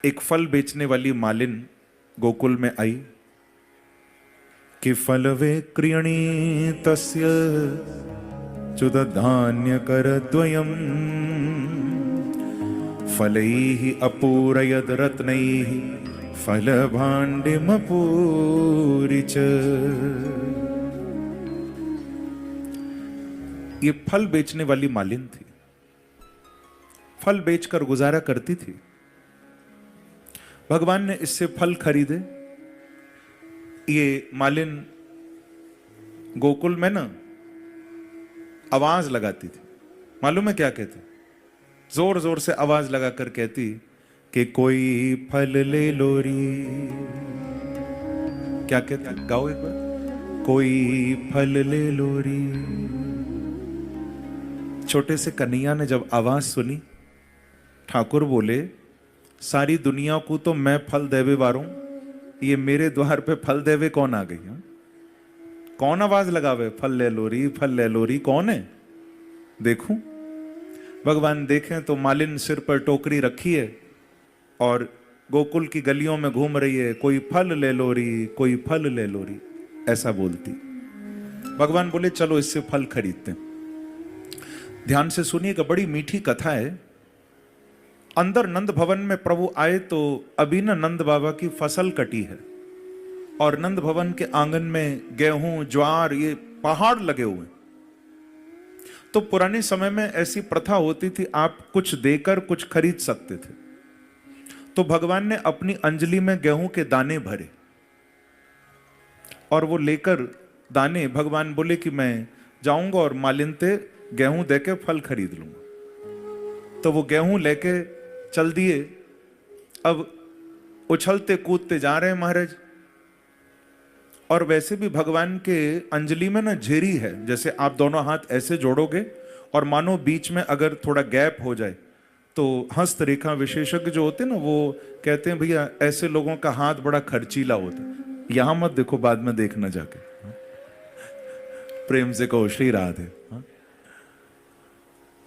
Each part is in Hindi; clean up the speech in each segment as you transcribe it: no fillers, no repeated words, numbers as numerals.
एक फल बेचने वाली मालिन गोकुल में आई कि फल वे क्रियणी तस्य च्युत धान्य कर द्वयम् फलैः अपूरयद रत्नैः फल भाण्डिमपूरि च। ये फल बेचने वाली मालिन थी, फल बेचकर गुजारा करती थी। भगवान ने इससे फल खरीदे। ये मालिन गोकुल में ना आवाज लगाती थी। मालूम है क्या कहती? जोर जोर से आवाज लगाकर कहती कि कोई फल ले लो री। क्या कहती? गाओ एक बार। कोई फल ले लो री। छोटे से कन्हैया ने जब आवाज सुनी, ठाकुर बोले, सारी दुनिया को तो मैं फल देवे वारूं, ये मेरे द्वार पे फल देवे कौन आ गई? कौन आवाज लगावे फल ले लो री, फल ले लो री? कौन है? देखूं। भगवान देखें तो मालिन सिर पर टोकरी रखी है और गोकुल की गलियों में घूम रही है। कोई फल ले लो री, कोई फल ले लो री, ऐसा बोलती। भगवान बोले चलो इससे फल खरीदते हैं। ध्यान से सुनिएगा, बड़ी मीठी कथा है। अंदर नंद भवन में प्रभु आए तो अभी ना नंद बाबा की फसल कटी है और नंद भवन के आंगन में गेहूं ज्वार ये पहाड़ लगे हुए। तो पुराने समय में ऐसी प्रथा होती थी, आप कुछ देकर कुछ खरीद सकते थे। तो भगवान ने अपनी अंजलि में गेहूं के दाने भरे और वो लेकर दाने भगवान बोले कि मैं जाऊंगा और मालिन ते गेहूं देके फल खरीद लूंगा। तो वो गेहूं लेके चल दिए। अब उछलते कूदते जा रहे हैं महाराज। और वैसे भी भगवान के अंजलि में ना झेरी है। जैसे आप दोनों हाथ ऐसे जोड़ोगे और मानो बीच में अगर थोड़ा गैप हो जाए तो हस्तरेखा विशेषज्ञ जो होते हैं ना, वो कहते हैं भैया ऐसे लोगों का हाथ बड़ा खर्चीला होता है। यहां मत देखो, बाद में देखना जाके। प्रेम से कहो श्री राधे।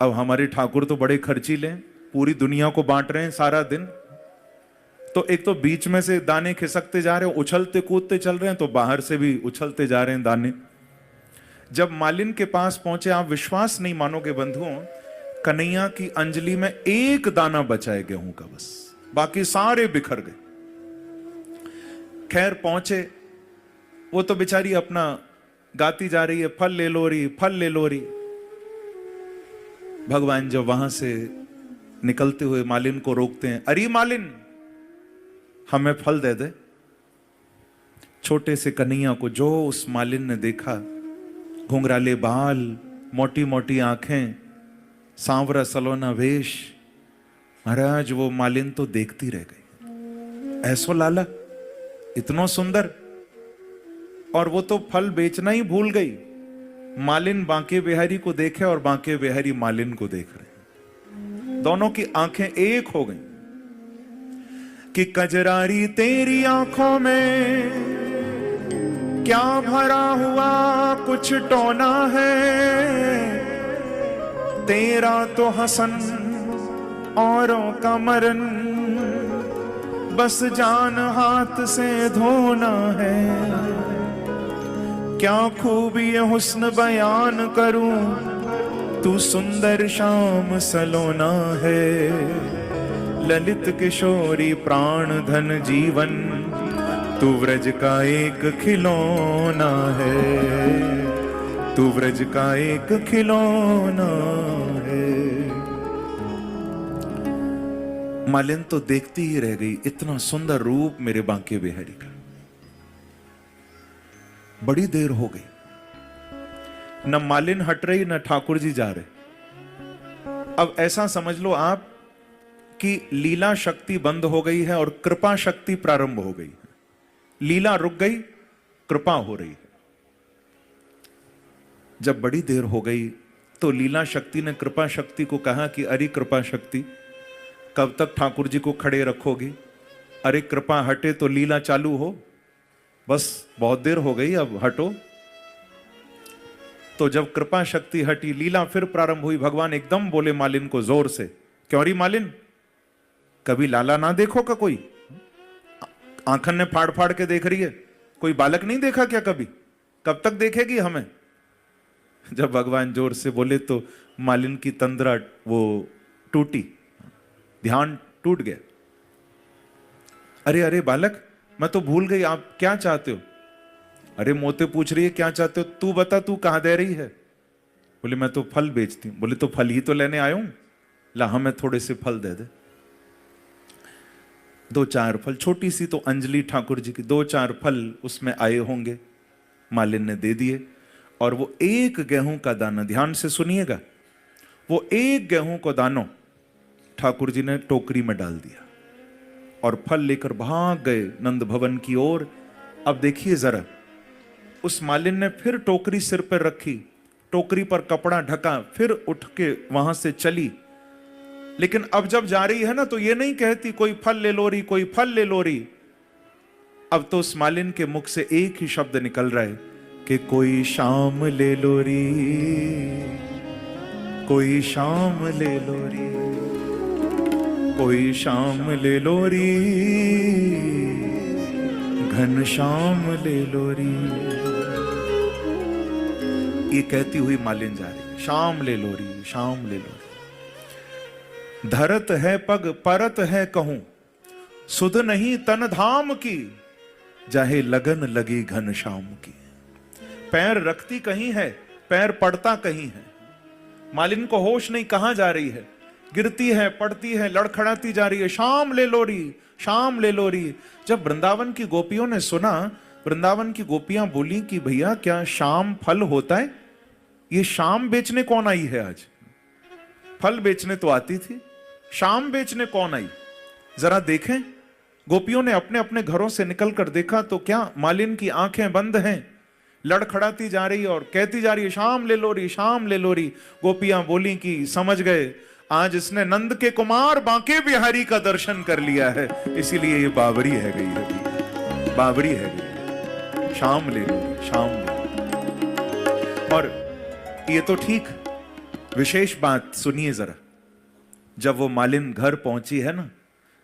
अब हमारे ठाकुर तो बड़े खर्चीले हैं, पूरी दुनिया को बांट रहे हैं सारा दिन। तो एक तो बीच में से दाने खिसकते जा रहे हैं, उछलते कूदते चल रहे हैं, तो बाहर से भी उछलते जा रहे हैं दाने। जब मालिन के पास पहुंचे, आप विश्वास नहीं मानोगे बंधुओं, कन्हैया की अंजलि में एक दाना बचा है गेहूं का, बस बाकी सारे बिखर गए। खैर पहुंचे, वो तो बेचारी अपना गाती जा रही है, फल ले लो री, फल ले लो री। भगवान जब वहां से निकलते हुए मालिन को रोकते हैं, अरे मालिन हमें फल दे दे। छोटे से कन्हैया को जो उस मालिन ने देखा, घुंघराले बाल, मोटी मोटी आंखें, सांवरा सलोना वेश, महाराज वो मालिन तो देखती रह गई। ऐसो लाला इतना सुंदर। और वो तो फल बेचना ही भूल गई। मालिन बांके बिहारी को देखे और बांके बिहारी मालिन को देख रहे। दोनों की आंखें एक हो गई कि कजरारी तेरी आंखों में क्या भरा हुआ कुछ टोना है, तेरा तो हसन औरों का मरन, बस जान हाथ से धोना है। क्या खूबी हुस्न बयान करूं, तू सुंदर शाम सलोना है। ललित किशोरी प्राण धन जीवन, तू व्रज का एक खिलौना है, तू व्रज का एक खिलौना है। मालिन तो देखती ही रह गई, इतना सुंदर रूप मेरे बांके बिहारी का। बड़ी देर हो गई, न मालिन हट रही न ठाकुर जी जा रहे। अब ऐसा समझ लो आप कि लीला शक्ति बंद हो गई है और कृपा शक्ति प्रारंभ हो गई है। लीला रुक गई, कृपा हो रही है। जब बड़ी देर हो गई तो लीला शक्ति ने कृपा शक्ति को कहा कि अरे कृपा शक्ति, कब तक ठाकुर जी को खड़े रखोगी? अरे कृपा हटे तो लीला चालू हो, बस बहुत देर हो गई, अब हटो। तो जब कृपा शक्ति हटी, लीला फिर प्रारंभ हुई। भगवान एकदम बोले मालिन को जोर से, क्यों री मालिन? कभी लाला ना देखो का कोई? आंखन ने फाड़ फाड़ के देख रही है, कोई बालक नहीं देखा क्या कभी? कब तक देखेगी हमें? जब भगवान जोर से बोले तो मालिन की तंद्रा वो टूटी, ध्यान टूट गया। अरे अरे बालक, मैं तो भूल गई, आप क्या चाहते हो? अरे मोते पूछ रही है क्या चाहते हो, तू बता, तू कहां दे रही है? बोले मैं तो फल बेचती हूं। बोले तो फल ही तो लेने आया हूं, ला हमें थोड़े से फल दे दे। 2-4 फल, छोटी सी तो अंजलि ठाकुर जी की, 2-4 फल उसमें आए होंगे, मालिन ने दे दिए। और वो एक गेहूं का दाना, ध्यान से सुनिएगा, वो एक गेहूं को दानों ठाकुर जी ने टोकरी में डाल दिया और फल लेकर भाग गए नंद भवन की ओर। अब देखिए जरा, उस मालिन ने फिर टोकरी सिर पर रखी, टोकरी पर कपड़ा ढका, फिर उठ के वहां से चली। लेकिन अब जब जा रही है ना, तो ये नहीं कहती कोई फल ले लो री, कोई फल ले लो री। अब तो उस मालिन के मुख से एक ही शब्द निकल रहा है कि कोई शाम ले लो री, कोई शाम ले लो री, कोई शाम ले लो री, घन शाम ले लो री। ये कहती हुई मालिन जा रही, शाम ले लो री, शाम ले लो री। धरत है पग परत है कहूं, सुध नहीं तन धाम की, चाहे लगन लगी घन शाम की। पैर रखती कहीं है, पैर पड़ता कहीं है। मालिन को होश नहीं, कहां जा रही है, गिरती है, पड़ती है, लड़खड़ाती जा रही है, शाम ले लो री, शाम ले लो री। जब वृंदावन की गोपियों ने सुना, वृंदावन की गोपियां बोली कि भैया क्या शाम फल होता है? ये शाम बेचने कौन आई है आज? फल बेचने तो आती थी, शाम बेचने कौन आई? जरा देखें। गोपियों ने अपने अपने घरों से निकलकर देखा तो क्या मालिन की आंखें बंद हैं, लड़खड़ाती जा रही और कहती जा रही है शाम ले लो री, शाम ले लो री। गोपियां बोली कि समझ गए, आज इसने नंद के कुमार बांके बिहारी का दर्शन कर लिया है, इसीलिए ये बावरी है गई है, बावरी है गई। शाम ले लो, शाम ले लो। और ये तो ठीक, विशेष बात सुनिए जरा। जब वो मालिन घर पहुंची है ना,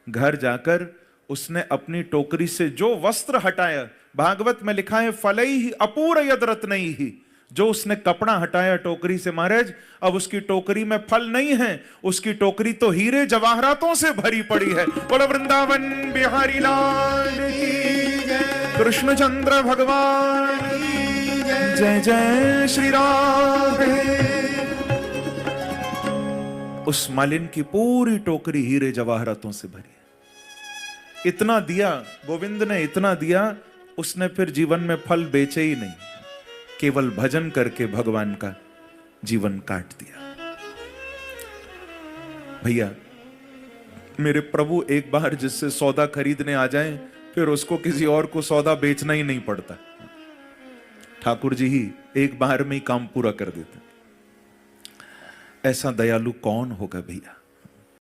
घर जाकर उसने अपनी टोकरी से जो वस्त्र हटाया, भागवत में लिखा है फलई ही अपूर यद रत्नई ही, जो उसने कपड़ा हटाया टोकरी से महाराज, अब उसकी टोकरी में फल नहीं है, उसकी टोकरी तो हीरे जवाहरातों से भरी पड़ी है। बोलो वृंदावन बिहारी लाल की जय, कृष्णचंद्र भगवान की जय, जय श्री राधे। उस मालिन की पूरी टोकरी हीरे जवाहरातों से भरी है। इतना दिया गोविंद ने, इतना दिया, उसने फिर जीवन में फल बेचे ही नहीं, केवल भजन करके भगवान का जीवन काट दिया। भैया मेरे प्रभु एक बार जिससे सौदा खरीदने आ जाएं, फिर उसको किसी और को सौदा बेचना ही नहीं पड़ता। ठाकुर जी ही एक बार में ही काम पूरा कर देते। ऐसा दयालु कौन होगा भैया?